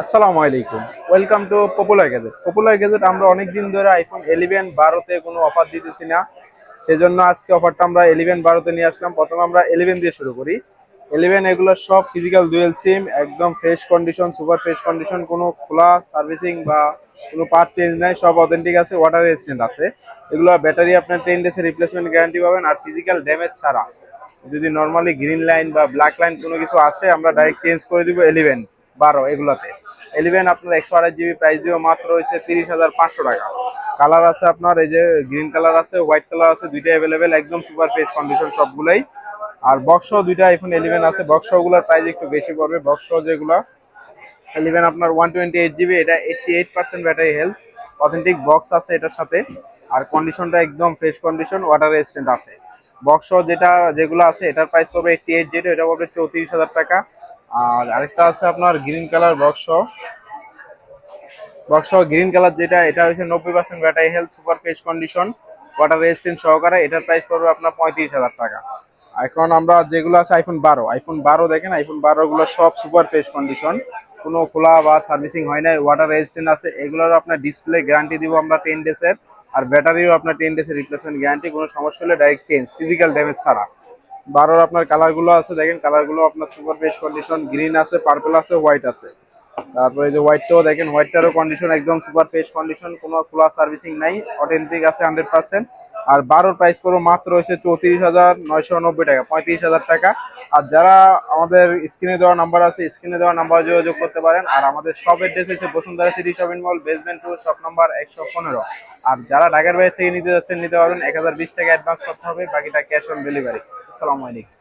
আসসালামু আলাইকুম। Welcome to popular gadget. Popular gadget আমরা অনেক দিন ধরে আইফোন 11 12 তে কোনো অফার দিতেছি না। সেজন্য আজকে অফারটা আমরা 11 12 তে নিয়ে আসলাম। প্রথমে আমরা 11 দিয়ে শুরু করি। 11 এগুলো সব ফিজিক্যাল ডুয়াল সিম, একদম fresh condition, super fresh condition, কোনো খোলা সার্ভিসিং বা কোনো পার্ট চেঞ্জ নাই, সব অথেন্টিক আছে, ওয়াটার রেজিস্ট্যান্ট আছে। এগুলো ব্যাটারি আপনার 10 ডেজের রিপ্লেসমেন্ট গ্যারান্টি পাবেন আর ফিজিক্যাল ড্যামেজ ছাড়া। যদি নর্মালি গ্রিন লাইন বা ব্ল্যাক লাইন কোনো কিছু আসে আমরা ডাইরেক্ট চেঞ্জ করে দিব 11 12 এগুলোতে। 11 আপনার 128 জিবি প্রাইস দিব মাত্র হয়েছে 30,500 টাকা। কালার আছে আপনার এই যে গ্রিন কালার আছে, হোয়াইট কালার আছে, দুইটা অ্যাভেলেবেল, একদম সুপার ফ্রেশ কন্ডিশন সবগুলাই। আর বক্স দুইটা আইফোন 11 আছে, বক্স গুলোর প্রাইস একটু বেশি পড়বে। বক্স যেগুলো 11 আপনার 128 জিবি, এটা 88% ব্যাটারি হেলথ, অথেন্টিক বক্স আছে এটার সাথে। আর কন্ডিশনটা একদম ফ্রেশ কন্ডিশন, ওয়াটার রেজিস্ট্যান্ট আছে। বক্স যেগুলো আছে এটার প্রাইস পড়বে 88 জিবি, এটা পড়বে 34,000 টাকা। আর আরেকটা আছে আপনার green colour box green colour, যেটা এটা হচ্ছে 90% battery health, super fresh condition, water resistant সহকারে, এটার প্রাইস পড়বে আপনার 35,000 টাকা। এখন আমরা যেগুলো আছে আইফোন 12 দেখেন, আইফোন 12 গুলো সব সুপার ফ্রেশ কন্ডিশন, কোনো খোলা বা সার্ভিসিং হয় নাই, ওয়াটার রেজিস্ট্যান্ট আছে। এগুলোর আপনার ডিসপ্লে গ্যারান্টি দিব আমরা 10 ডেজের, আর ব্যাটারিও আপনার 10 ডেজের রিপ্লেসমেন্ট গ্যারান্টি, কোনো সমস্যা হলে ডাইরেক্ট চেঞ্জ, ফিজিক্যাল ড্যামেজ ছাড়া। 12 আপনার কালারগুলো আছে দেখেন, কালারগুলো আপনার সুপার ফ্রেশ কন্ডিশন, গ্রিন আছে, পার্পল আছে, হোয়াইট আছে। তারপরে এই যে হোয়াইটটাও দেখেন, হোয়াইটটারও কন্ডিশন একদম সুপার ফ্রেশ কন্ডিশন, কোনো খোলা সার্ভিসিং নাই, অথেন্টিক আছে 100%। আর 12 প্রাইস পড়ো মাত্র হচ্ছে 34,990 টাকা, 35,000 টাকা। আর যারা আমাদের স্ক্রিনে দেওয়া নাম্বার আছে, স্ক্রিনে দেওয়া নাম্বার যোগাযোগ করতে পারেন। আর আমাদের সব অ্যাড্রেস হচ্ছে Bashundhara city shopping mall, basement 2, shop number 115। আর যারা ঢাকার বাইরে থেকে নিতে যাচ্ছেন নিতে পারবেন, 1020 টাকা অ্যাডভান্স করতে হবে, বাকিটা ক্যাশ অন ডেলিভারি। আসসালামু আলাইকুম।